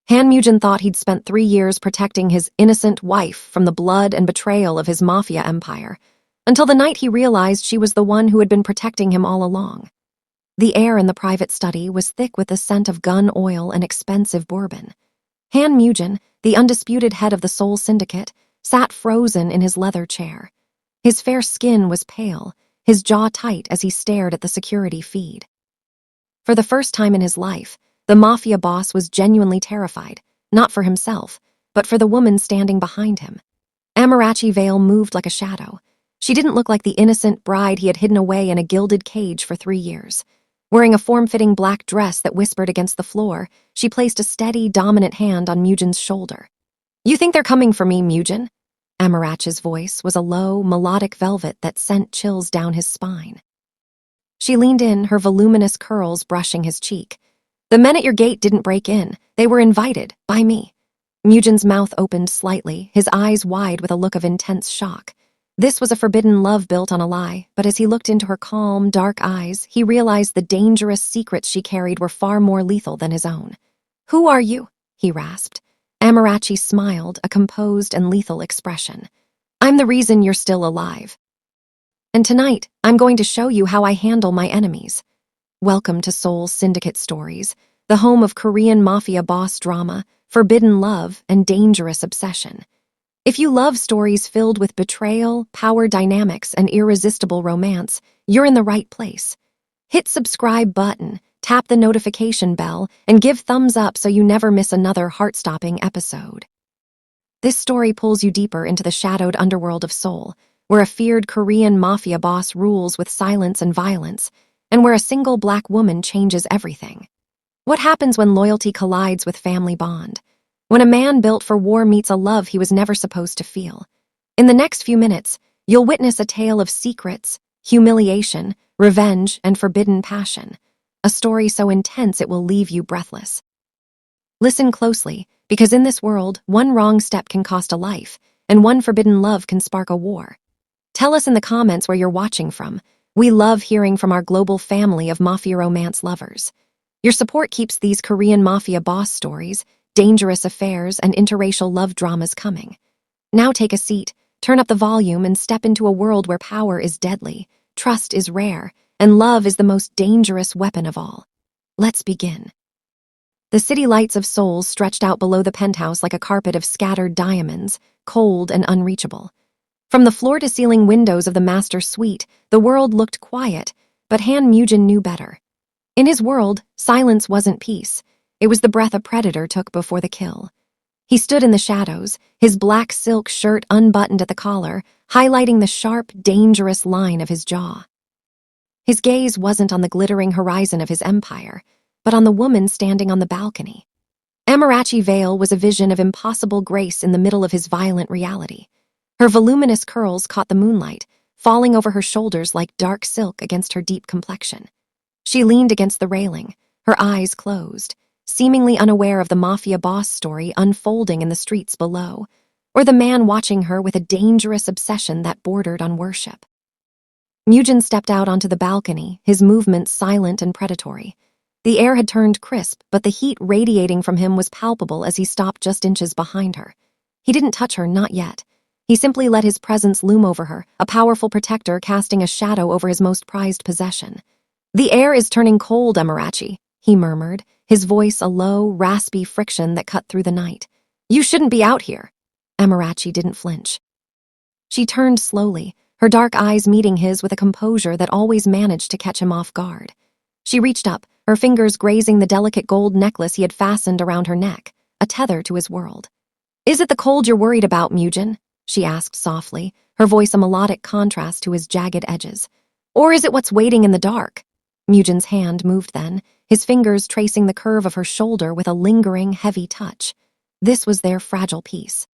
Han Mujin thought he'd spent 3 years protecting his innocent wife from the blood and betrayal of his Mafia empire, until the night he realized she was the one who had been protecting him all along. The air in the private study was thick with the scent of gun oil and expensive bourbon. Han Mujin, the undisputed head of the Seoul syndicate, sat frozen in his leather chair. His fair skin was pale, his jaw tight as he stared at the security feed. For the first time in his life, the Mafia boss was genuinely terrified, not for himself, but for the woman standing behind him. Amarachi Vale moved like a shadow. She didn't look like the innocent bride he had hidden away in a gilded cage for 3 years. Wearing a form-fitting black dress that whispered against the floor, she placed a steady, dominant hand on Mujin's shoulder. "You think they're coming for me, Mujin?" Amarachi's voice was a low, melodic velvet that sent chills down his spine. She leaned in, her voluminous curls brushing his cheek. "The men at your gate didn't break in. They were invited, by me." Mujin's mouth opened slightly, his eyes wide with a look of intense shock. This was a forbidden love built on a lie, but as he looked into her calm, dark eyes, he realized the dangerous secrets she carried were far more lethal than his own. "Who are you?" he rasped. Amarachi smiled, a composed and lethal expression. "I'm the reason you're still alive. And tonight, I'm going to show you how I handle my enemies." Welcome to Seoul Syndicate Stories, the home of Korean Mafia boss drama, forbidden love, and dangerous obsession. If you love stories filled with betrayal, power dynamics, and irresistible romance, you're in the right place. Hit subscribe button, tap the notification bell, and give thumbs up so you never miss another heart-stopping episode. This story pulls you deeper into the shadowed underworld of Seoul, where a feared Korean Mafia boss rules with silence and violence, and where a single black woman changes everything. What happens when loyalty collides with family bond? When a man built for war meets a love he was never supposed to feel? In the next few minutes, you'll witness a tale of secrets, humiliation, revenge, and forbidden passion. A story so intense it will leave you breathless. Listen closely, because in this world, one wrong step can cost a life, and one forbidden love can spark a war. Tell us in the comments where you're watching from. We love hearing from our global family of Mafia romance lovers. Your support keeps these Korean Mafia boss stories, dangerous affairs, and interracial love dramas coming. Now take a seat, turn up the volume, and step into a world where power is deadly, trust is rare, and love is the most dangerous weapon of all. Let's begin. The city lights of Seoul stretched out below the penthouse like a carpet of scattered diamonds, cold and unreachable. From the floor-to-ceiling windows of the master suite, the world looked quiet, but Han Mujin knew better. In his world, silence wasn't peace. It was the breath a predator took before the kill. He stood in the shadows, his black silk shirt unbuttoned at the collar, highlighting the sharp, dangerous line of his jaw. His gaze wasn't on the glittering horizon of his empire, but on the woman standing on the balcony. Amarachi Vale was a vision of impossible grace in the middle of his violent reality. Her voluminous curls caught the moonlight, falling over her shoulders like dark silk against her deep complexion. She leaned against the railing, her eyes closed, seemingly unaware of the Mafia boss story unfolding in the streets below, or the man watching her with a dangerous obsession that bordered on worship. Mujin stepped out onto the balcony, his movements silent and predatory. The air had turned crisp, but the heat radiating from him was palpable as he stopped just inches behind her. He didn't touch her, not yet. He simply let his presence loom over her, a powerful protector casting a shadow over his most prized possession. "The air is turning cold, Amarachi," he murmured, his voice a low, raspy friction that cut through the night. "You shouldn't be out here." Amarachi didn't flinch. She turned slowly, her dark eyes meeting his with a composure that always managed to catch him off guard. She reached up, her fingers grazing the delicate gold necklace he had fastened around her neck, a tether to his world. "Is it the cold you're worried about, Mujin?" she asked softly, her voice a melodic contrast to his jagged edges. "Or is it what's waiting in the dark?" Mujin's hand moved then, his fingers tracing the curve of her shoulder with a lingering, heavy touch. This was their fragile piece.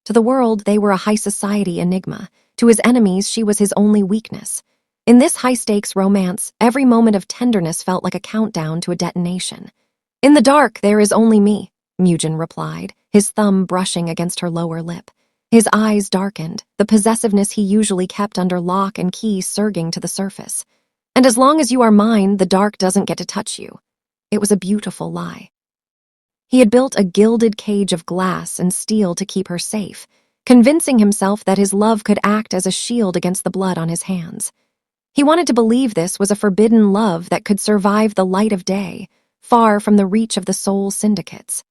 To the world, they were a high society enigma. To his enemies, she was his only weakness. In this high-stakes romance, every moment of tenderness felt like a countdown to a detonation. "In the dark, there is only me," Mujin replied, his thumb brushing against her lower lip. His eyes darkened, the possessiveness he usually kept under lock and key surging to the surface. "And as long as you are mine, the dark doesn't get to touch you." It was a beautiful lie. He had built a gilded cage of glass and steel to keep her safe, convincing himself that his love could act as a shield against the blood on his hands. He wanted to believe this was a forbidden love that could survive the light of day, far from the reach of the Seoul syndicates.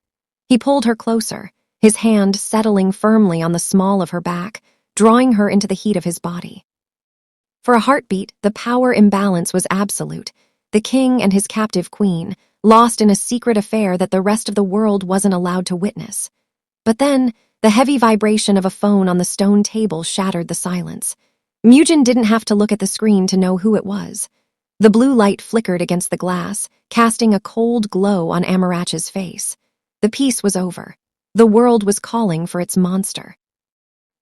He pulled her closer, his hand settling firmly on the small of her back, drawing her into the heat of his body. For a heartbeat, the power imbalance was absolute, the king and his captive queen, lost in a secret affair that the rest of the world wasn't allowed to witness. But then, the heavy vibration of a phone on the stone table shattered the silence. Mujin didn't have to look at the screen to know who it was. The blue light flickered against the glass, casting a cold glow on Amarachi's face. The piece was over. The world was calling for its monster.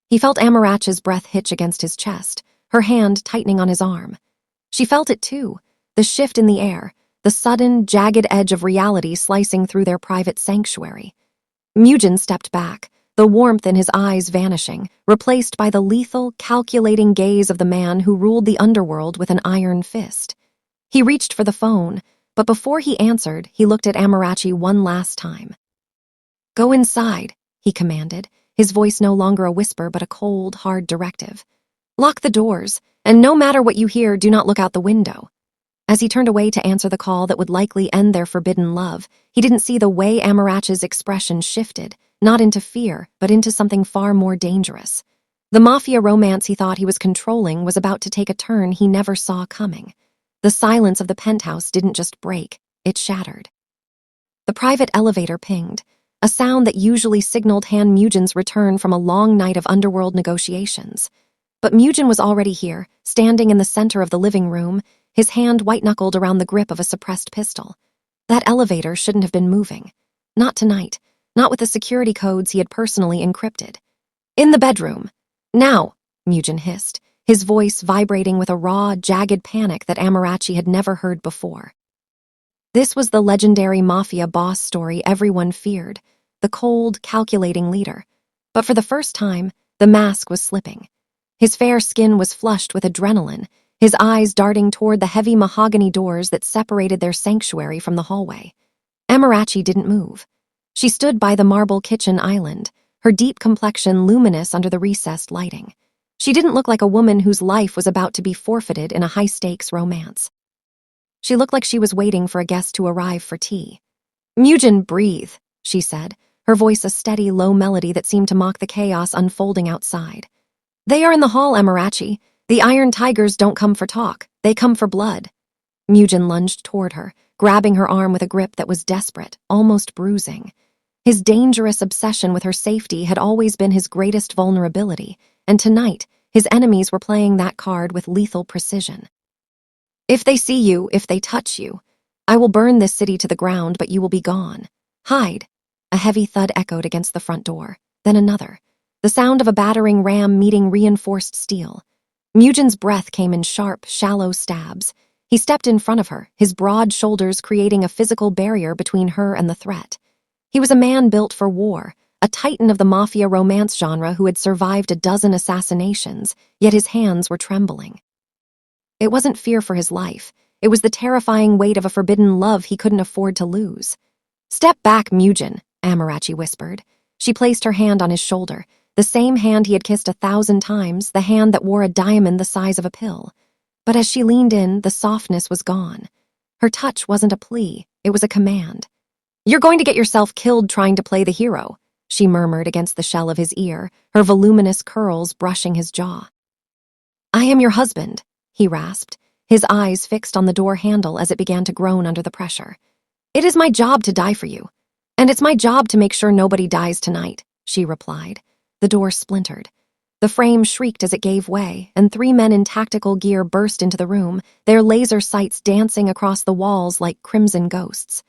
He felt Amarachi's breath hitch against his chest, her hand tightening on his arm. She felt it too, the shift in the air, the sudden, jagged edge of reality slicing through their private sanctuary. Mujin stepped back, the warmth in his eyes vanishing, replaced by the lethal, calculating gaze of the man who ruled the underworld with an iron fist. He reached for the phone, but before he answered, he looked at Amarachi one last time. "Go inside," he commanded, his voice no longer a whisper but a cold, hard directive. "Lock the doors, and no matter what you hear, do not look out the window." As he turned away to answer the call that would likely end their forbidden love, he didn't see the way Amarachi's expression shifted, not into fear, but into something far more dangerous. The Mafia romance he thought he was controlling was about to take a turn he never saw coming. The silence of the penthouse didn't just break, it shattered. The private elevator pinged, a sound that usually signaled Han Mujin's return from a long night of underworld negotiations. But Mujin was already here, standing in the center of the living room, his hand white-knuckled around the grip of a suppressed pistol. That elevator shouldn't have been moving. Not tonight. Not with the security codes he had personally encrypted. "In the bedroom. Now," Mujin hissed, his voice vibrating with a raw, jagged panic that Amarachi had never heard before. This was the legendary Mafia boss story everyone feared, the cold, calculating leader. But for the first time, the mask was slipping. His fair skin was flushed with adrenaline, his eyes darting toward the heavy mahogany doors that separated their sanctuary from the hallway. Amarachi didn't move. She stood by the marble kitchen island, her deep complexion luminous under the recessed lighting. She didn't look like a woman whose life was about to be forfeited in a high-stakes romance. She looked like she was waiting for a guest to arrive for tea. "Mujin, breathe," she said, her voice a steady, low melody that seemed to mock the chaos unfolding outside. "They are in the hall, Amarachi. The Iron Tigers don't come for talk. They come for blood." Mujin lunged toward her, grabbing her arm with a grip that was desperate, almost bruising. His dangerous obsession with her safety had always been his greatest vulnerability, and tonight, his enemies were playing that card with lethal precision. "If they see you, if they touch you, I will burn this city to the ground, but you will be gone. Hide." A heavy thud echoed against the front door, then another. The sound of a battering ram meeting reinforced steel. Mujin's breath came in sharp, shallow stabs. He stepped in front of her, his broad shoulders creating a physical barrier between her and the threat. He was a man built for war, a titan of the Mafia romance genre who had survived a dozen assassinations, yet his hands were trembling. It wasn't fear for his life. It was the terrifying weight of a forbidden love he couldn't afford to lose. "Step back, Mujin," Amarachi whispered. She placed her hand on his shoulder, the same hand he had kissed 1,000 times, the hand that wore a diamond the size of a pill. But as she leaned in, the softness was gone. Her touch wasn't a plea, it was a command. "You're going to get yourself killed trying to play the hero," she murmured against the shell of his ear, her voluminous curls brushing his jaw. "I am your husband," he rasped, his eyes fixed on the door handle as it began to groan under the pressure. "It is my job to die for you. And it's my job to make sure nobody dies tonight," she replied. The door splintered. The frame shrieked as it gave way, and 3 men in tactical gear burst into the room, their laser sights dancing across the walls like crimson ghosts.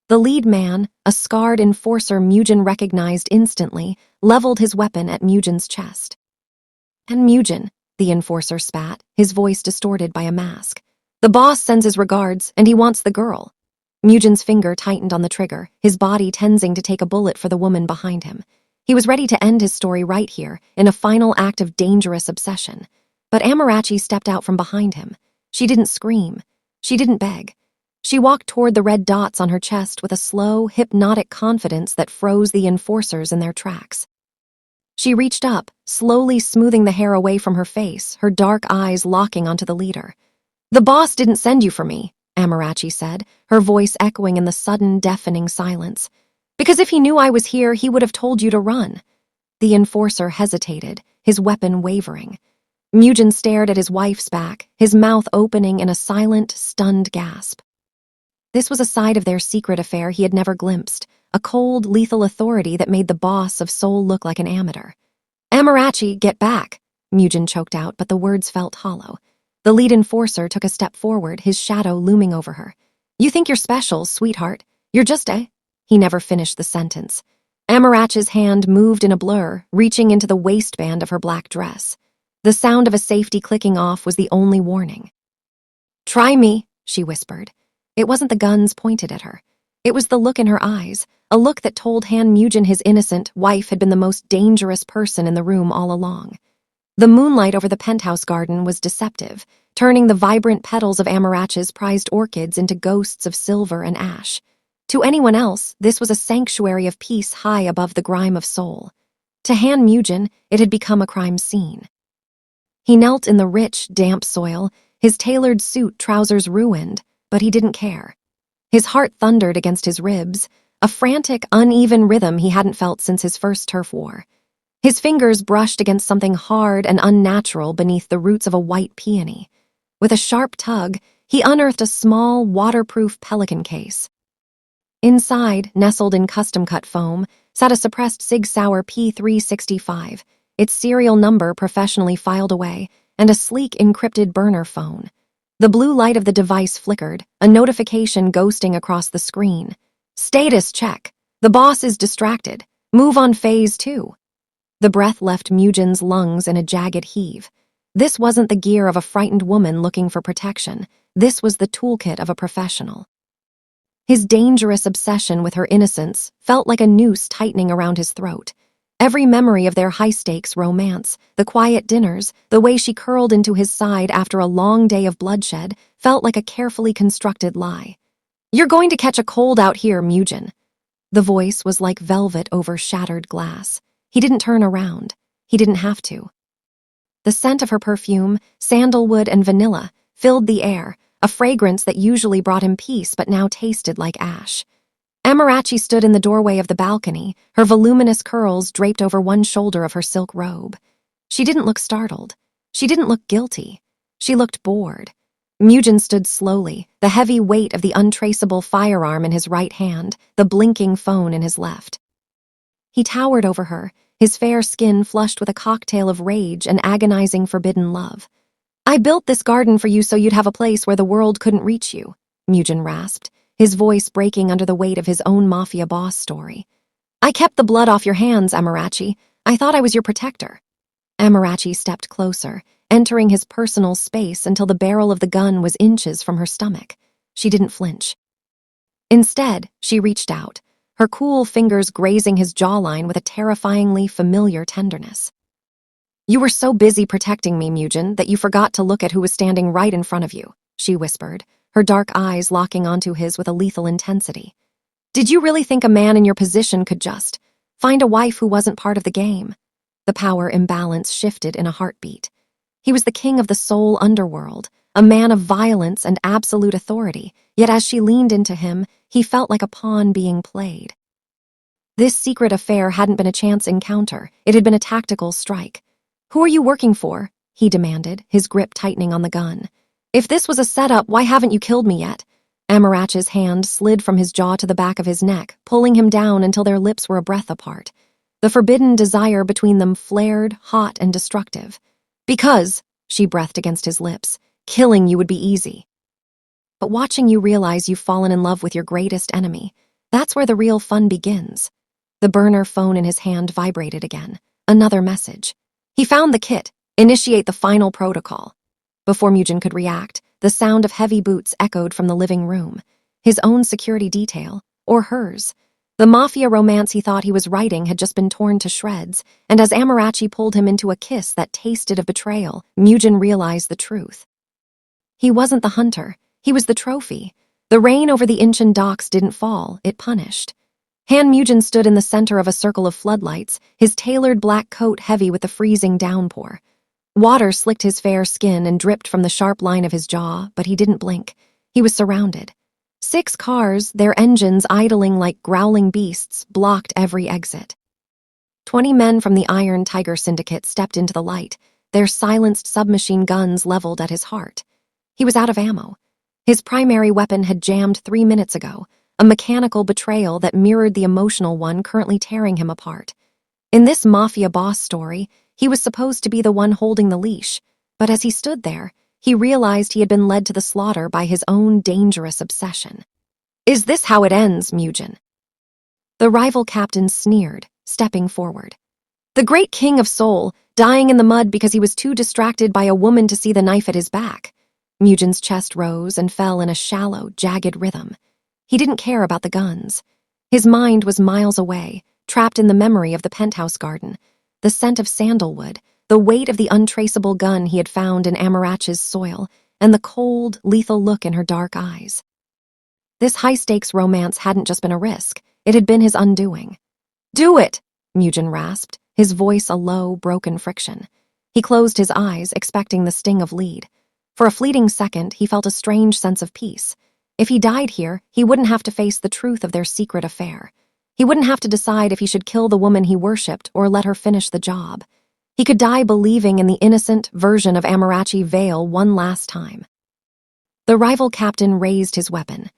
The lead man, a scarred enforcer Mujin recognized instantly, leveled his weapon at Mujin's chest. "And Mujin," the enforcer spat, his voice distorted by a mask. "The boss sends his regards, and he wants the girl." Mujin's finger tightened on the trigger, his body tensing to take a bullet for the woman behind him. He was ready to end his story right here, in a final act of dangerous obsession. But Amarachi stepped out from behind him. She didn't scream. She didn't beg. She walked toward the red dots on her chest with a slow, hypnotic confidence that froze the enforcers in their tracks. She reached up, slowly smoothing the hair away from her face, her dark eyes locking onto the leader. "The boss didn't send you for me," Amarachi said, her voice echoing in the sudden, deafening silence. "Because if he knew I was here, he would have told you to run." The enforcer hesitated, his weapon wavering. Mujin stared at his wife's back, his mouth opening in a silent, stunned gasp. This was a side of their secret affair he had never glimpsed, a cold, lethal authority that made the boss of Seoul look like an amateur. "Amarachi, get back," Mujin choked out, but the words felt hollow. The lead enforcer took a step forward, his shadow looming over her. "You think you're special, sweetheart. You're just a—" He never finished the sentence. Amarachi's hand moved in a blur, reaching into the waistband of her black dress. The sound of a safety clicking off was the only warning. "Try me," she whispered. It wasn't the guns pointed at her. It was the look in her eyes, a look that told Han Mujin his innocent wife had been the most dangerous person in the room all along. The moonlight over the penthouse garden was deceptive, turning the vibrant petals of Amarachi's prized orchids into ghosts of silver and ash. To anyone else, this was a sanctuary of peace high above the grime of Seoul. To Han Mujin, it had become a crime scene. He knelt in the rich, damp soil, his tailored suit trousers ruined, but he didn't care. His heart thundered against his ribs, a frantic, uneven rhythm he hadn't felt since his first turf war. His fingers brushed against something hard and unnatural beneath the roots of a white peony. With a sharp tug, he unearthed a small, waterproof pelican case. Inside, nestled in custom-cut foam, sat a suppressed Sig Sauer P365, its serial number professionally filed away, and a sleek encrypted burner phone. The blue light of the device flickered, a notification ghosting across the screen. "Status check. The boss is distracted. Move on phase 2. The breath left Mujin's lungs in a jagged heave. This wasn't the gear of a frightened woman looking for protection. This was the toolkit of a professional. His dangerous obsession with her innocence felt like a noose tightening around his throat. Every memory of their high-stakes romance, the quiet dinners, the way she curled into his side after a long day of bloodshed, felt like a carefully constructed lie. "You're going to catch a cold out here, Mujin." The voice was like velvet over shattered glass. He didn't turn around. He didn't have to. The scent of her perfume, sandalwood and vanilla, filled the air, a fragrance that usually brought him peace but now tasted like ash. Amarachi stood in the doorway of the balcony, her voluminous curls draped over one shoulder of her silk robe. She didn't look startled. She didn't look guilty. She looked bored. Mujin stood slowly, the heavy weight of the untraceable firearm in his right hand, the blinking phone in his left. He towered over her, his fair skin flushed with a cocktail of rage and agonizing forbidden love. "I built this garden for you so you'd have a place where the world couldn't reach you," Mujin rasped, his voice breaking under the weight of his own Mafia boss story. "I kept the blood off your hands, Amarachi. I thought I was your protector." Amarachi stepped closer, entering his personal space until the barrel of the gun was inches from her stomach. She didn't flinch. Instead, she reached out, her cool fingers grazing his jawline with a terrifyingly familiar tenderness. "You were so busy protecting me, Mujin, that you forgot to look at who was standing right in front of you," she whispered, her dark eyes locking onto his with a lethal intensity. "Did you really think a man in your position could just find a wife who wasn't part of the game?" The power imbalance shifted in a heartbeat. He was the king of the Seoul underworld, a man of violence and absolute authority, yet as she leaned into him, he felt like a pawn being played. This secret affair hadn't been a chance encounter, it had been a tactical strike. "Who are you working for?" he demanded, his grip tightening on the gun. "If this was a setup, why haven't you killed me yet?" Amarachi's hand slid from his jaw to the back of his neck, pulling him down until their lips were a breath apart. The forbidden desire between them flared, hot and destructive. "Because," she breathed against his lips, "killing you would be easy. But watching you realize you've fallen in love with your greatest enemy, that's where the real fun begins." The burner phone in his hand vibrated again. Another message. "He found the kit. Initiate the final protocol." Before Mujin could react, the sound of heavy boots echoed from the living room. His own security detail, or hers. The Mafia romance he thought he was writing had just been torn to shreds, and as Amarachi pulled him into a kiss that tasted of betrayal, Mujin realized the truth. He wasn't the hunter, he was the trophy. The rain over the Incheon docks didn't fall, it punished. Han Mujin stood in the center of a circle of floodlights, his tailored black coat heavy with the freezing downpour. Water slicked his fair skin and dripped from the sharp line of his jaw, but he didn't blink. He was surrounded. 6 cars, their engines idling like growling beasts, blocked every exit. 20 men from the Iron Tiger syndicate stepped into the light, their silenced submachine guns leveled at his heart. He was out of ammo. His primary weapon had jammed 3 minutes ago, a mechanical betrayal that mirrored the emotional one currently tearing him apart. In this Mafia boss story, he was supposed to be the one holding the leash, but as he stood there, he realized he had been led to the slaughter by his own dangerous obsession. "Is this how it ends, Mujin?" The rival captain sneered, stepping forward. "The great king of Seoul, dying in the mud because he was too distracted by a woman to see the knife at his back." Mujin's chest rose and fell in a shallow, jagged rhythm. He didn't care about the guns. His mind was miles away, trapped in the memory of the penthouse garden, the scent of sandalwood, the weight of the untraceable gun he had found in Amarachi's soil, and the cold, lethal look in her dark eyes. This high-stakes romance hadn't just been a risk, it had been his undoing. "Do it!" Mujin rasped, his voice a low, broken friction. He closed his eyes, expecting the sting of lead. For a fleeting second, he felt a strange sense of peace. If he died here, he wouldn't have to face the truth of their secret affair. He wouldn't have to decide if he should kill the woman he worshipped or let her finish the job. He could die believing in the innocent version of Amarachi Vale one last time. The rival captain raised his weapon.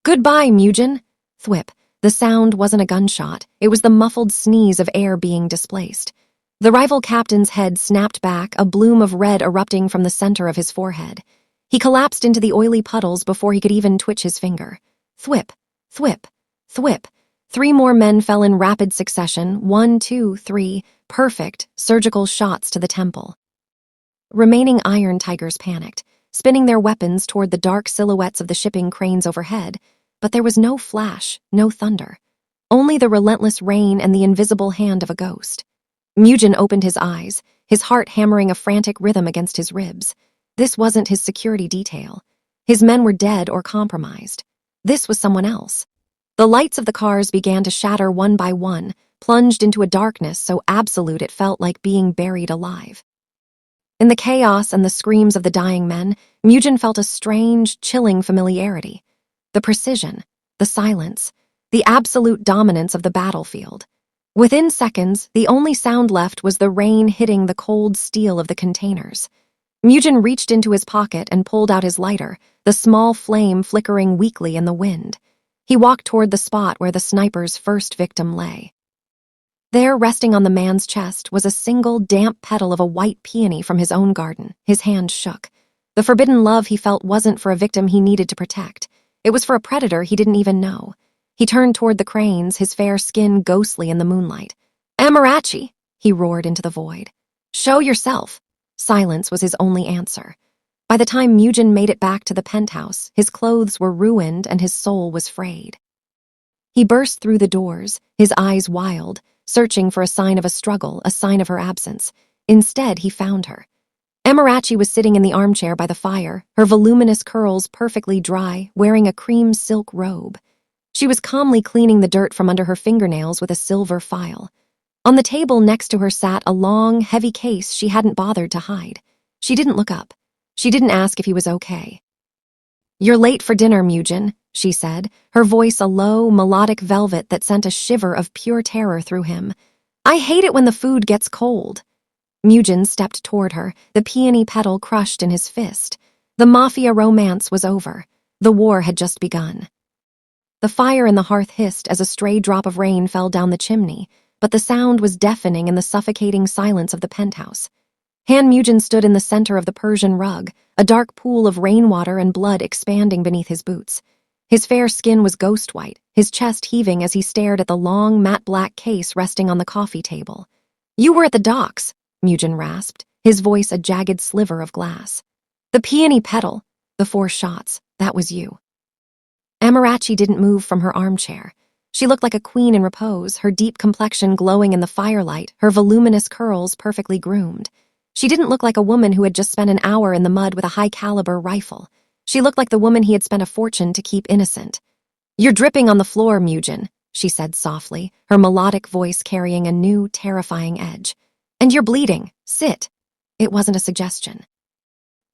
"Goodbye, Mujin!" Thwip. The sound wasn't a gunshot, it was the muffled sneeze of air being displaced. The rival captain's head snapped back, a bloom of red erupting from the center of his forehead. He collapsed into the oily puddles before he could even twitch his finger. Thwip, thwip, thwip. 3 more men fell in rapid succession, 1, 2, 3, perfect, surgical shots to the temple. Remaining Iron Tigers panicked, spinning their weapons toward the dark silhouettes of the shipping cranes overhead, but there was no flash, no thunder. Only the relentless rain and the invisible hand of a ghost. Mujin opened his eyes, his heart hammering a frantic rhythm against his ribs. This wasn't his security detail. His men were dead or compromised. This was someone else. The lights of the cars began to shatter one by one, plunged into a darkness so absolute it felt like being buried alive. In the chaos and the screams of the dying men, Mujin felt a strange, chilling familiarity. The precision, the silence, the absolute dominance of the battlefield. Within seconds, the only sound left was the rain hitting the cold steel of the containers. Mujin reached into his pocket and pulled out his lighter, the small flame flickering weakly in the wind. He walked toward the spot where the sniper's first victim lay. There, resting on the man's chest, was a single damp petal of a white peony from his own garden. His hand shook. The forbidden love he felt wasn't for a victim he needed to protect. It was for a predator he didn't even know. He turned toward the cranes, his fair skin ghostly in the moonlight. "Amarachi!" he roared into the void. "Show yourself!" Silence was his only answer. By the time Mujin made it back to the penthouse, his clothes were ruined and his soul was frayed. He burst through the doors, his eyes wild, searching for a sign of a struggle, a sign of her absence. Instead, he found her. Amarachi was sitting in the armchair by the fire, her voluminous curls perfectly dry, wearing a cream silk robe. She was calmly cleaning the dirt from under her fingernails with a silver file. On the table next to her sat a long, heavy case she hadn't bothered to hide. She didn't look up. She didn't ask if he was okay. "You're late for dinner, Mujin," she said, her voice a low, melodic velvet that sent a shiver of pure terror through him. "I hate it when the food gets cold." Mujin stepped toward her, the peony petal crushed in his fist. The Mafia romance was over. The war had just begun. The fire in the hearth hissed as a stray drop of rain fell down the chimney, but the sound was deafening in the suffocating silence of the penthouse. Han Mujin stood in the center of the Persian rug, a dark pool of rainwater and blood expanding beneath his boots. His fair skin was ghost white, his chest heaving as he stared at the long, matte black case resting on the coffee table. "You were at the docks," Mujin rasped, his voice a jagged sliver of glass. "The peony petal, the 4 shots, that was you." Amarachi didn't move from her armchair. She looked like a queen in repose, her deep complexion glowing in the firelight, her voluminous curls perfectly groomed. She didn't look like a woman who had just spent an hour in the mud with a high-caliber rifle. She looked like the woman he had spent a fortune to keep innocent. "You're dripping on the floor, Mujin," she said softly, her melodic voice carrying a new, terrifying edge. "And you're bleeding. Sit." It wasn't a suggestion.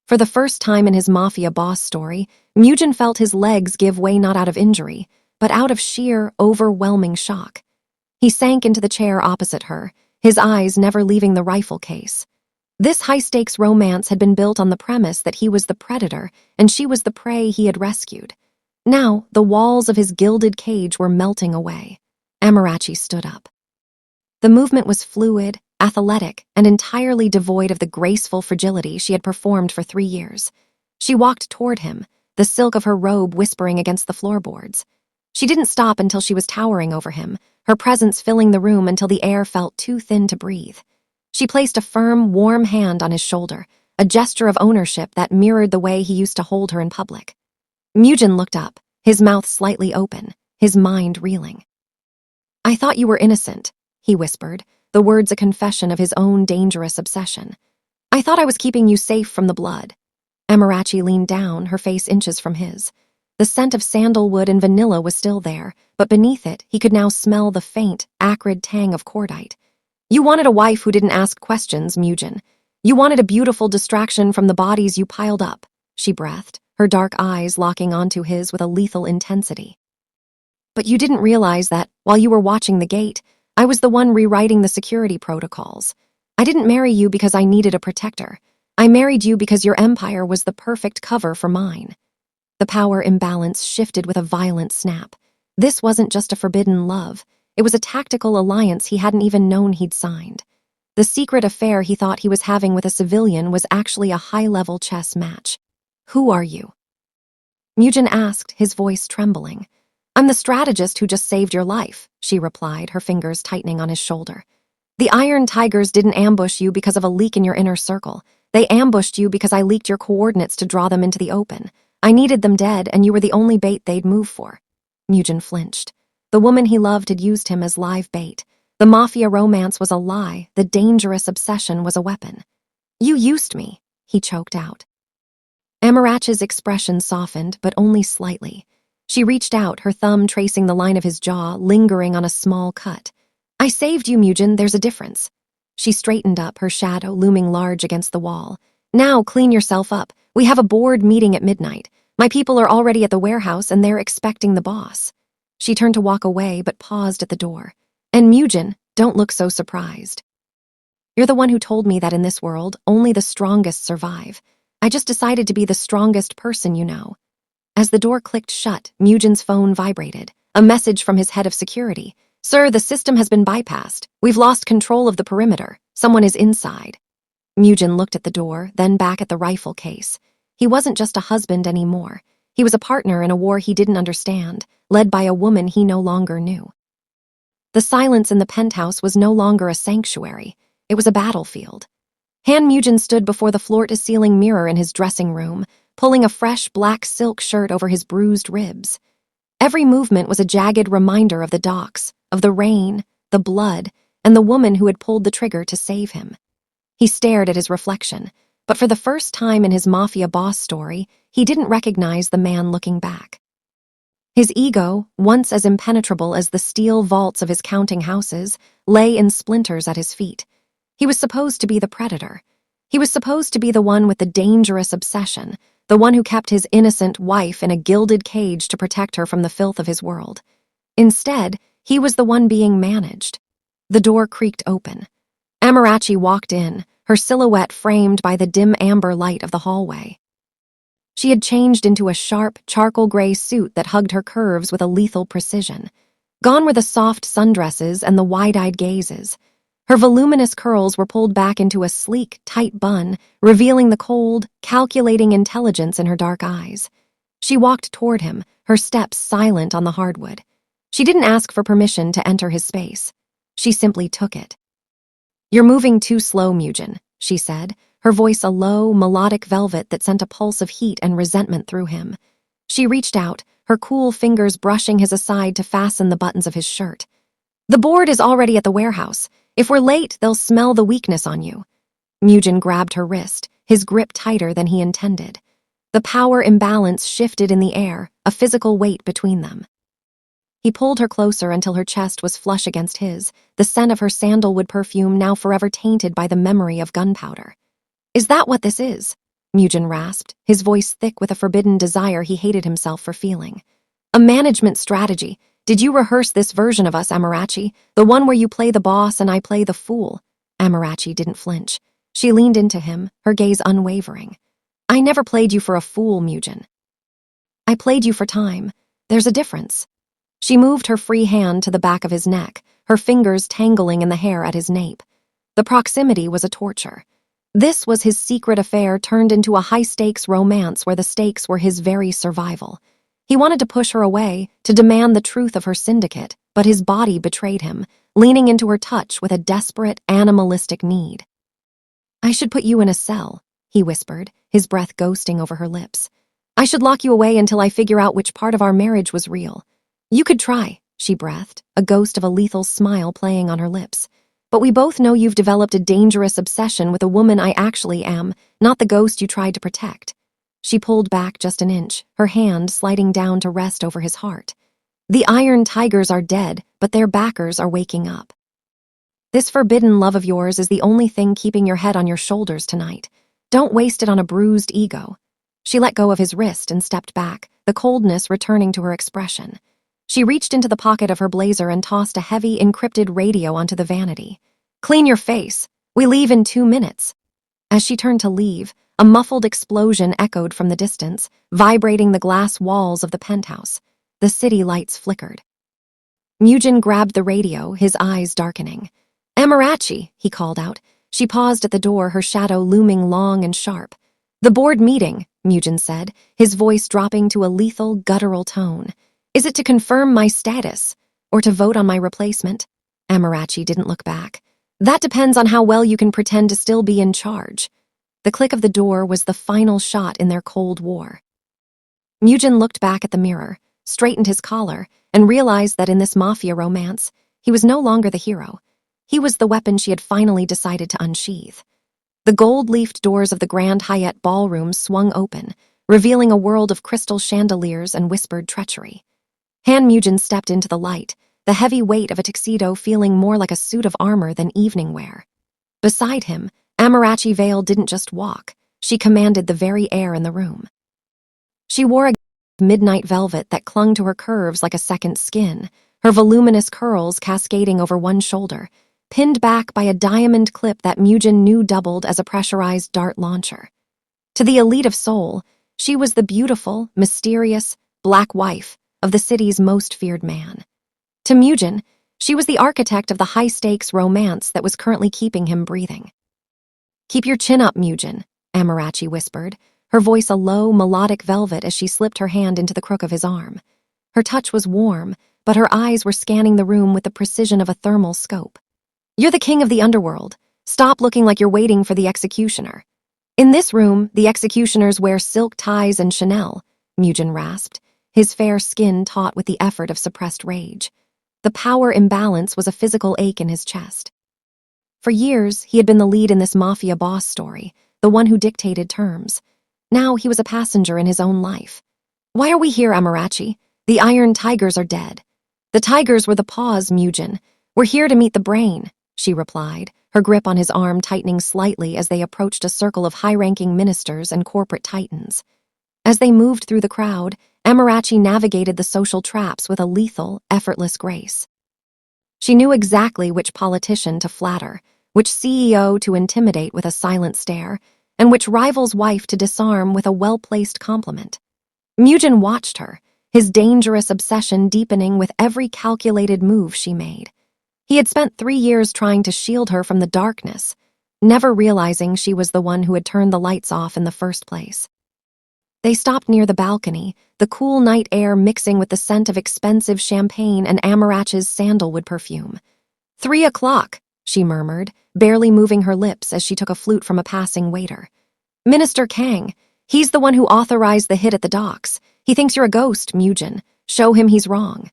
For the first time in his Mafia boss story, Mujin felt his legs give way not out of injury, but out of sheer, overwhelming shock. He sank into the chair opposite her, his eyes never leaving the rifle case. This high-stakes romance had been built on the premise that he was the predator and she was the prey he had rescued. Now, the walls of his gilded cage were melting away. Amarachi stood up. The movement was fluid, athletic, and entirely devoid of the graceful fragility she had performed for 3 years. She walked toward him, the silk of her robe whispering against the floorboards. She didn't stop until she was towering over him, her presence filling the room until the air felt too thin to breathe. She placed a firm, warm hand on his shoulder, a gesture of ownership that mirrored the way he used to hold her in public. Mujin looked up, his mouth slightly open, his mind reeling. "I thought you were innocent," he whispered, the words a confession of his own dangerous obsession. "I thought I was keeping you safe from the blood." Amarachi leaned down, her face inches from his. The scent of sandalwood and vanilla was still there, but beneath it, he could now smell the faint, acrid tang of cordite. "You wanted a wife who didn't ask questions, Mujin. You wanted a beautiful distraction from the bodies you piled up," she breathed, her dark eyes locking onto his with a lethal intensity. "But you didn't realize that, while you were watching the gate, I was the one rewriting the security protocols. I didn't marry you because I needed a protector. I married you because your empire was the perfect cover for mine." The power imbalance shifted with a violent snap. This wasn't just a forbidden love. It was a tactical alliance he hadn't even known he'd signed. The secret affair he thought he was having with a civilian was actually a high-level chess match. "Who are you?" Mujin asked, his voice trembling. "I'm the strategist who just saved your life," she replied, her fingers tightening on his shoulder. "The Iron Tigers didn't ambush you because of a leak in your inner circle. They ambushed you because I leaked your coordinates to draw them into the open. I needed them dead, and you were the only bait they'd move for." Mujin flinched. The woman he loved had used him as live bait. The Mafia romance was a lie, the dangerous obsession was a weapon. "You used me," he choked out. Amarachi's expression softened, but only slightly. She reached out, her thumb tracing the line of his jaw, lingering on a small cut. "I saved you, Mujin, there's a difference." She straightened up, her shadow looming large against the wall. "Now clean yourself up. We have a board meeting at midnight. My people are already at the warehouse and they're expecting the boss." She turned to walk away, but paused at the door. "And Mujin, don't look so surprised. You're the one who told me that in this world, only the strongest survive. I just decided to be the strongest person you know." As the door clicked shut, Mujin's phone vibrated. A message from his head of security. "Sir, the system has been bypassed. We've lost control of the perimeter. Someone is inside." Mujin looked at the door, then back at the rifle case. He wasn't just a husband anymore. He was a partner in a war he didn't understand, led by a woman he no longer knew. The silence in the penthouse was no longer a sanctuary. It was a battlefield. Han Mujin stood before the floor-to-ceiling mirror in his dressing room, pulling a fresh black silk shirt over his bruised ribs. Every movement was a jagged reminder of the docks, of the rain, the blood, and the woman who had pulled the trigger to save him. He stared at his reflection, but for the first time in his Mafia boss story, he didn't recognize the man looking back. His ego, once as impenetrable as the steel vaults of his counting houses, lay in splinters at his feet. He was supposed to be the predator. He was supposed to be the one with the dangerous obsession, the one who kept his innocent wife in a gilded cage to protect her from the filth of his world. Instead, he was the one being managed. The door creaked open. Amarachi walked in, her silhouette framed by the dim amber light of the hallway. She had changed into a sharp, charcoal-gray suit that hugged her curves with a lethal precision. Gone were the soft sundresses and the wide-eyed gazes. Her voluminous curls were pulled back into a sleek, tight bun, revealing the cold, calculating intelligence in her dark eyes. She walked toward him, her steps silent on the hardwood. She didn't ask for permission to enter his space. She simply took it. "You're moving too slow, Mujin," she said, her voice a low, melodic velvet that sent a pulse of heat and resentment through him. She reached out, her cool fingers brushing his aside to fasten the buttons of his shirt. "The board is already at the warehouse. If we're late, they'll smell the weakness on you." Mujin grabbed her wrist, his grip tighter than he intended. The power imbalance shifted in the air, a physical weight between them. He pulled her closer until her chest was flush against his, the scent of her sandalwood perfume now forever tainted by the memory of gunpowder. "Is that what this is?" Mujin rasped, his voice thick with a forbidden desire he hated himself for feeling. "A management strategy. Did you rehearse this version of us, Amarachi? The one where you play the boss and I play the fool?" Amarachi didn't flinch. She leaned into him, her gaze unwavering. "I never played you for a fool, Mujin. I played you for time. There's a difference." She moved her free hand to the back of his neck, her fingers tangling in the hair at his nape. The proximity was a torture. This was his secret affair turned into a high-stakes romance where the stakes were his very survival. He wanted to push her away, to demand the truth of her syndicate, but his body betrayed him, leaning into her touch with a desperate, animalistic need. "I should put you in a cell," he whispered, his breath ghosting over her lips. "I should lock you away until I figure out which part of our marriage was real." "You could try," she breathed, a ghost of a lethal smile playing on her lips. "But we both know you've developed a dangerous obsession with a woman I actually am, not the ghost you tried to protect." She pulled back just an inch, her hand sliding down to rest over his heart. "The iron tigers are dead, but their backers are waking up. This forbidden love of yours is the only thing keeping your head on your shoulders tonight. Don't waste it on a bruised ego." She let go of his wrist and stepped back, the coldness returning to her expression. She reached into the pocket of her blazer and tossed a heavy, encrypted radio onto the vanity. "Clean your face. We leave in 2 minutes." As she turned to leave, a muffled explosion echoed from the distance, vibrating the glass walls of the penthouse. The city lights flickered. Mujin grabbed the radio, his eyes darkening. "Amarachi," he called out. She paused at the door, her shadow looming long and sharp. "The board meeting," Mujin said, his voice dropping to a lethal, guttural tone. "Is it to confirm my status, or to vote on my replacement?" Amarachi didn't look back. "That depends on how well you can pretend to still be in charge." The click of the door was the final shot in their Cold War. Mujin looked back at the mirror, straightened his collar, and realized that in this Mafia romance, he was no longer the hero. He was the weapon she had finally decided to unsheath. The gold-leafed doors of the Grand Hyatt ballroom swung open, revealing a world of crystal chandeliers and whispered treachery. Han Mujin stepped into the light, the heavy weight of a tuxedo feeling more like a suit of armor than evening wear. Beside him, Amarachi Vale didn't just walk, she commanded the very air in the room. She wore a midnight velvet that clung to her curves like a second skin, her voluminous curls cascading over one shoulder, pinned back by a diamond clip that Mujin knew doubled as a pressurized dart launcher. To the elite of Seoul, she was the beautiful, mysterious, black wife of the city's most feared man. To Mujin, she was the architect of the high-stakes romance that was currently keeping him breathing. "Keep your chin up, Mujin," Amarachi whispered, her voice a low, melodic velvet as she slipped her hand into the crook of his arm. Her touch was warm, but her eyes were scanning the room with the precision of a thermal scope. "You're the king of the underworld. Stop looking like you're waiting for the executioner." "In this room, the executioners wear silk ties and Chanel," Mujin rasped, his fair skin taut with the effort of suppressed rage. The power imbalance was a physical ache in his chest. For years, he had been the lead in this Mafia boss story, the one who dictated terms. Now he was a passenger in his own life. "Why are we here, Amarachi? The iron tigers are dead." "The tigers were the paws, Mujin. We're here to meet the brain," she replied, her grip on his arm tightening slightly as they approached a circle of high-ranking ministers and corporate titans. As they moved through the crowd, Amarachi navigated the social traps with a lethal, effortless grace. She knew exactly which politician to flatter, which CEO to intimidate with a silent stare, and which rival's wife to disarm with a well-placed compliment. Mujin watched her, his dangerous obsession deepening with every calculated move she made. He had spent 3 years trying to shield her from the darkness, never realizing she was the one who had turned the lights off in the first place. They stopped near the balcony, the cool night air mixing with the scent of expensive champagne and Amarachi's sandalwood perfume. 3 o'clock, she murmured, barely moving her lips as she took a flute from a passing waiter. "Minister Kang, he's the one who authorized the hit at the docks. He thinks you're a ghost, Mujin. Show him he's wrong."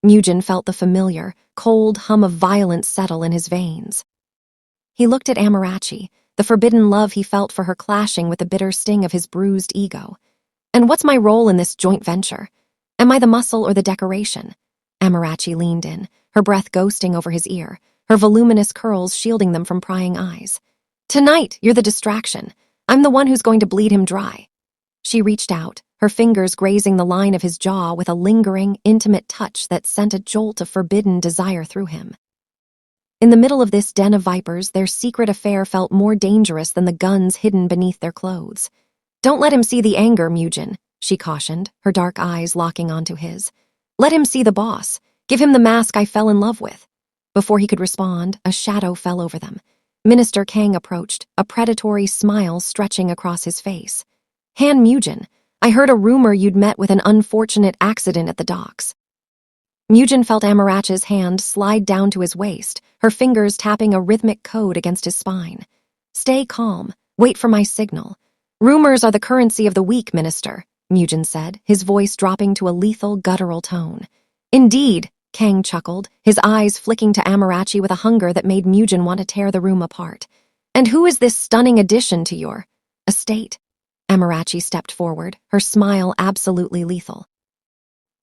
Mujin felt the familiar, cold hum of violence settle in his veins. He looked at Amarachi, the forbidden love he felt for her clashing with the bitter sting of his bruised ego. And what's my role in this joint venture? Am I the muscle or the decoration? Amarachi leaned in, her breath ghosting over his ear, her voluminous curls shielding them from prying eyes. Tonight, you're the distraction. I'm the one who's going to bleed him dry. She reached out, her fingers grazing the line of his jaw with a lingering, intimate touch that sent a jolt of forbidden desire through him. In the middle of this den of vipers, their secret affair felt more dangerous than the guns hidden beneath their clothes. Don't let him see the anger, Mujin, she cautioned, her dark eyes locking onto his. Let him see the boss. Give him the mask I fell in love with. Before he could respond, a shadow fell over them. Minister Kang approached, a predatory smile stretching across his face. Han Mujin, I heard a rumor you'd met with an unfortunate accident at the docks. Mujin felt Amarachi's hand slide down to his waist, her fingers tapping a rhythmic code against his spine. Stay calm. Wait for my signal. Rumors are the currency of the weak, Minister, Mujin said, his voice dropping to a lethal, guttural tone. Indeed, Kang chuckled, his eyes flicking to Amarachi with a hunger that made Mujin want to tear the room apart. And who is this stunning addition to your estate? Amarachi stepped forward, her smile absolutely lethal.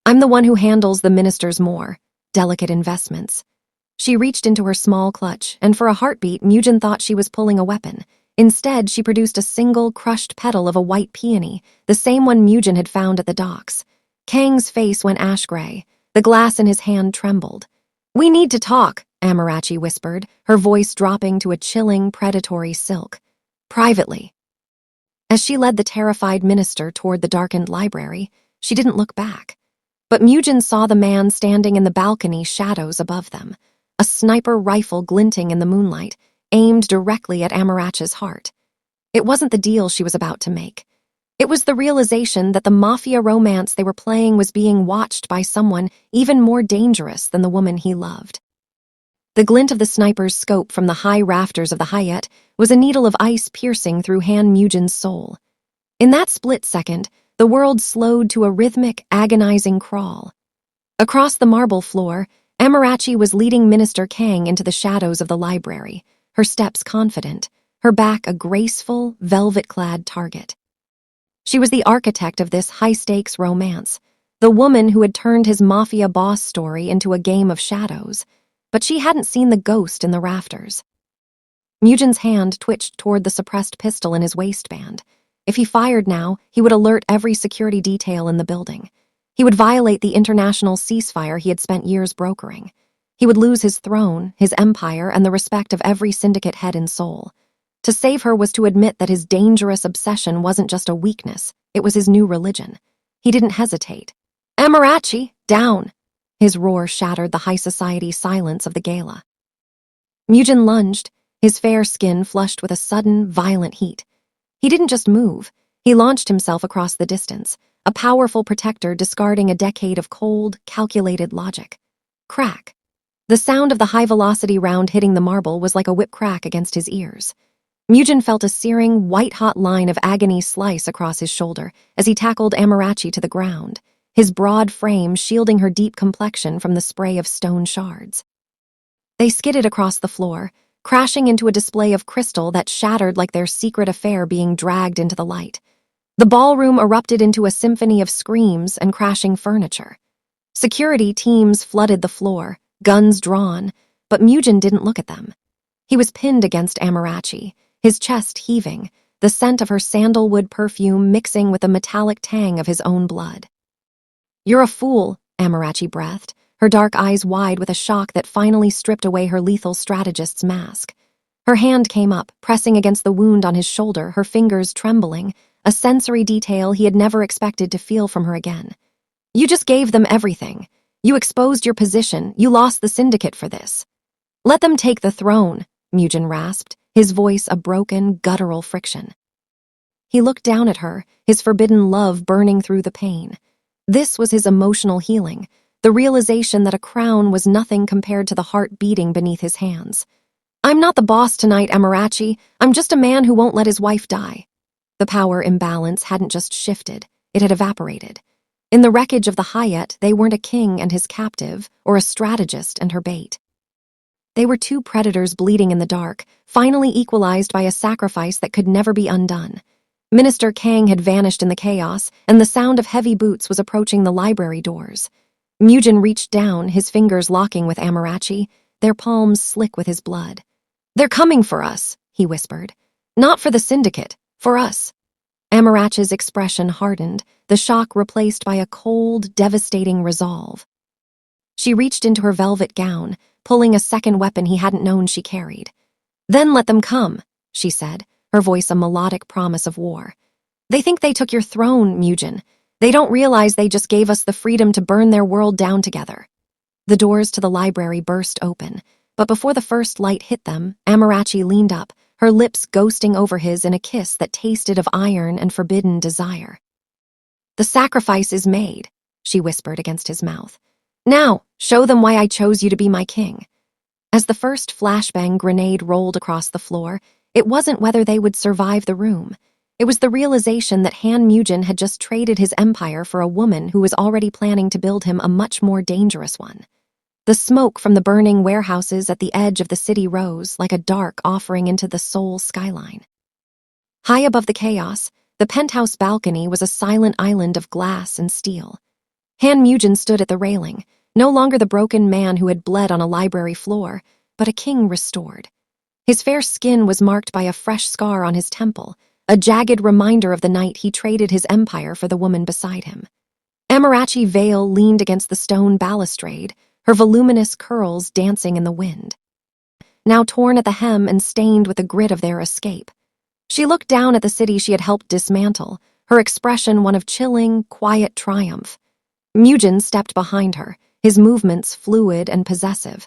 I'm the one who handles the minister's more delicate investments. She reached into her small clutch, and for a heartbeat, Mujin thought she was pulling a weapon. Instead, she produced a single, crushed petal of a white peony, the same one Mujin had found at the docks. Kang's face went ash-gray. The glass in his hand trembled. We need to talk, Amarachi whispered, her voice dropping to a chilling, predatory silk. Privately. As she led the terrified minister toward the darkened library, she didn't look back. But Mujin saw the man standing in the balcony shadows above them, a sniper rifle glinting in the moonlight, aimed directly at Amarachi's heart. It wasn't the deal she was about to make. It was the realization that the Mafia romance they were playing was being watched by someone even more dangerous than the woman he loved. The glint of the sniper's scope from the high rafters of the Hyatt was a needle of ice piercing through Han Mujin's soul. In that split second, the world slowed to a rhythmic, agonizing crawl. Across the marble floor, Amarachi was leading Minister Kang into the shadows of the library, her steps confident, her back a graceful, velvet-clad target. She was the architect of this high-stakes romance, the woman who had turned his Mafia boss story into a game of shadows, but she hadn't seen the ghost in the rafters. Mujin's hand twitched toward the suppressed pistol in his waistband. If he fired now, he would alert every security detail in the building. He would violate the international ceasefire he had spent years brokering. He would lose his throne, his empire, and the respect of every syndicate head in Seoul. To save her was to admit that his dangerous obsession wasn't just a weakness, it was his new religion. He didn't hesitate. Amarachi, down! His roar shattered the high society silence of the gala. Mujin lunged, his fair skin flushed with a sudden, violent heat. He didn't just move, he launched himself across the distance, a powerful protector discarding a decade of cold, calculated logic. Crack. The sound of the high-velocity round hitting the marble was like a whip crack against his ears. Mujin felt a searing, white-hot line of agony slice across his shoulder as he tackled Amarachi to the ground, his broad frame shielding her deep complexion from the spray of stone shards. They skidded across the floor, crashing into a display of crystal that shattered like their secret affair being dragged into the light. The ballroom erupted into a symphony of screams and crashing furniture. Security teams flooded the floor, guns drawn, but Mujin didn't look at them. He was pinned against Amarachi, his chest heaving, the scent of her sandalwood perfume mixing with the metallic tang of his own blood. You're a fool, Amarachi breathed, her dark eyes wide with a shock that finally stripped away her lethal strategist's mask. Her hand came up, pressing against the wound on his shoulder, her fingers trembling, a sensory detail he had never expected to feel from her again. You just gave them everything. You exposed your position, you lost the syndicate for this. Let them take the throne, Mujin rasped, his voice a broken, guttural friction. He looked down at her, his forbidden love burning through the pain. This was his emotional healing, the realization that a crown was nothing compared to the heart beating beneath his hands. I'm not the boss tonight, Amarachi. I'm just a man who won't let his wife die. The power imbalance hadn't just shifted, it had evaporated. In the wreckage of the Hyatt, they weren't a king and his captive, or a strategist and her bait. They were two predators bleeding in the dark, finally equalized by a sacrifice that could never be undone. Minister Kang had vanished in the chaos, and the sound of heavy boots was approaching the library doors. Mujin reached down, his fingers locking with Amarachi, their palms slick with his blood. "They're coming for us," he whispered. "Not for the syndicate, for us." Amarachi's expression hardened, the shock replaced by a cold, devastating resolve. She reached into her velvet gown, pulling a second weapon he hadn't known she carried. "Then let them come," she said, her voice a melodic promise of war. "They think they took your throne, Mujin. They don't realize they just gave us the freedom to burn their world down together." The doors to the library burst open, but before the first light hit them, Amarachi leaned up, her lips ghosting over his in a kiss that tasted of iron and forbidden desire. "The sacrifice is made," she whispered against his mouth. "Now, show them why I chose you to be my king." As the first flashbang grenade rolled across the floor, it wasn't whether they would survive the room. It was the realization that Han Mujin had just traded his empire for a woman who was already planning to build him a much more dangerous one. The smoke from the burning warehouses at the edge of the city rose like a dark offering into the Seoul skyline. High above the chaos, the penthouse balcony was a silent island of glass and steel. Han Mujin stood at the railing, no longer the broken man who had bled on a library floor, but a king restored. His fair skin was marked by a fresh scar on his temple, a jagged reminder of the night he traded his empire for the woman beside him. Amarachi Vale leaned against the stone balustrade, her voluminous curls dancing in the wind. Now torn at the hem and stained with the grit of their escape. She looked down at the city she had helped dismantle, her expression one of chilling, quiet triumph. Mujin stepped behind her, his movements fluid and possessive.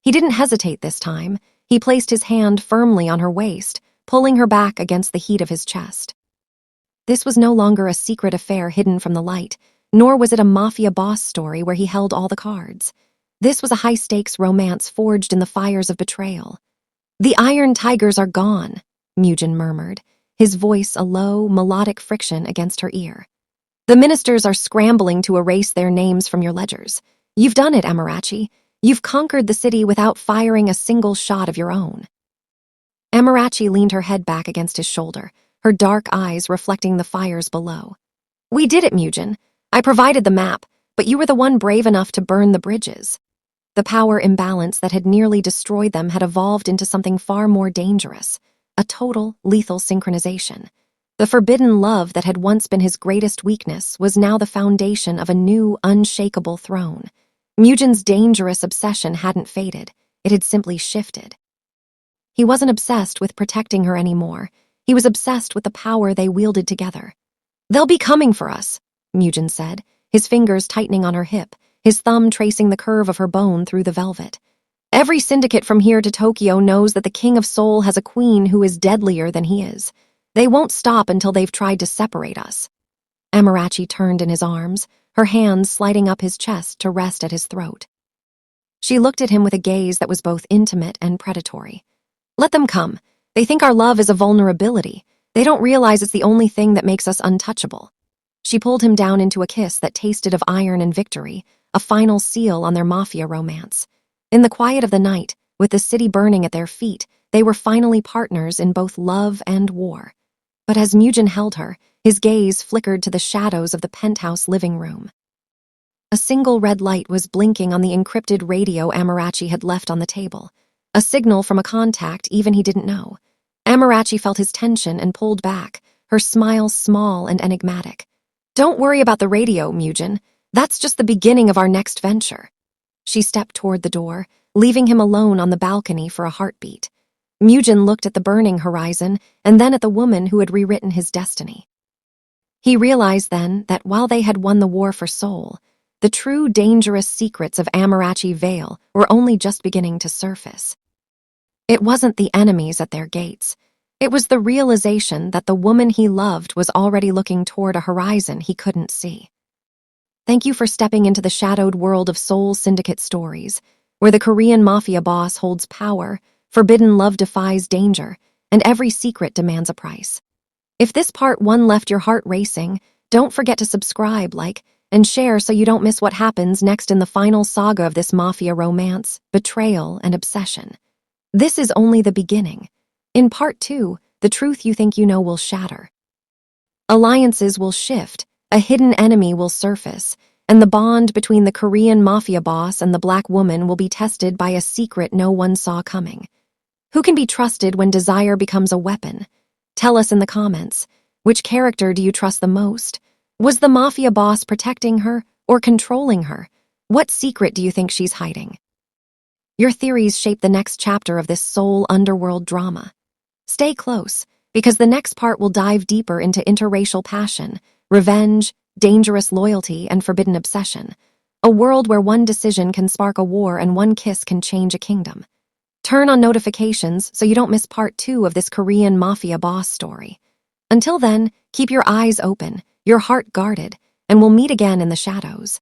He didn't hesitate this time. He placed his hand firmly on her waist, pulling her back against the heat of his chest. This was no longer a secret affair hidden from the light, nor was it a mafia boss story where he held all the cards. This was a high-stakes romance forged in the fires of betrayal. "The Iron Tigers are gone," Mujin murmured, his voice a low, melodic friction against her ear. "The ministers are scrambling to erase their names from your ledgers. You've done it, Amarachi. You've conquered the city without firing a single shot of your own." Amarachi leaned her head back against his shoulder, her dark eyes reflecting the fires below. "We did it, Mujin. I provided the map, but you were the one brave enough to burn the bridges." The power imbalance that had nearly destroyed them had evolved into something far more dangerous, a total, lethal synchronization. The forbidden love that had once been his greatest weakness was now the foundation of a new, unshakable throne. Mujin's dangerous obsession hadn't faded, it had simply shifted. He wasn't obsessed with protecting her anymore. He was obsessed with the power they wielded together. "They'll be coming for us," Mujin said, his fingers tightening on her hip, his thumb tracing the curve of her bone through the velvet. "Every syndicate from here to Tokyo knows that the King of Seoul has a queen who is deadlier than he is. They won't stop until they've tried to separate us." Amarachi turned in his arms, her hands sliding up his chest to rest at his throat. She looked at him with a gaze that was both intimate and predatory. "Let them come. They think our love is a vulnerability. They don't realize it's the only thing that makes us untouchable." She pulled him down into a kiss that tasted of iron and victory, a final seal on their mafia romance. In the quiet of the night, with the city burning at their feet, they were finally partners in both love and war. But as Mujin held her, his gaze flickered to the shadows of the penthouse living room. A single red light was blinking on the encrypted radio Amarachi had left on the table, a signal from a contact even he didn't know. Amarachi felt his tension and pulled back, her smile small and enigmatic. "Don't worry about the radio, Mujin. That's just the beginning of our next venture." She stepped toward the door, leaving him alone on the balcony for a heartbeat. Mujin looked at the burning horizon and then at the woman who had rewritten his destiny. He realized then that while they had won the war for Seoul, the true dangerous secrets of Amarachi Vale were only just beginning to surface. It wasn't the enemies at their gates. It was the realization that the woman he loved was already looking toward a horizon he couldn't see. Thank you for stepping into the shadowed world of Seoul syndicate stories, where the Korean mafia boss holds power, forbidden love defies danger, and every secret demands a price. If this part 1 left your heart racing, don't forget to subscribe, like, and share so you don't miss what happens next in the final saga of this mafia romance, betrayal, and obsession. This is only the beginning. In part 2, the truth you think you know will shatter. Alliances will shift, a hidden enemy will surface, and the bond between the Korean mafia boss and the black woman will be tested by a secret no one saw coming. Who can be trusted when desire becomes a weapon? Tell us in the comments. Which character do you trust the most? Was the mafia boss protecting her or controlling her? What secret do you think she's hiding? Your theories shape the next chapter of this Seoul underworld drama. Stay close, because the next part will dive deeper into interracial passion, revenge, dangerous loyalty, and forbidden obsession. A world where one decision can spark a war and one kiss can change a kingdom. Turn on notifications so you don't miss part 2 of this Korean mafia boss story. Until then, keep your eyes open, your heart guarded, and we'll meet again in the shadows.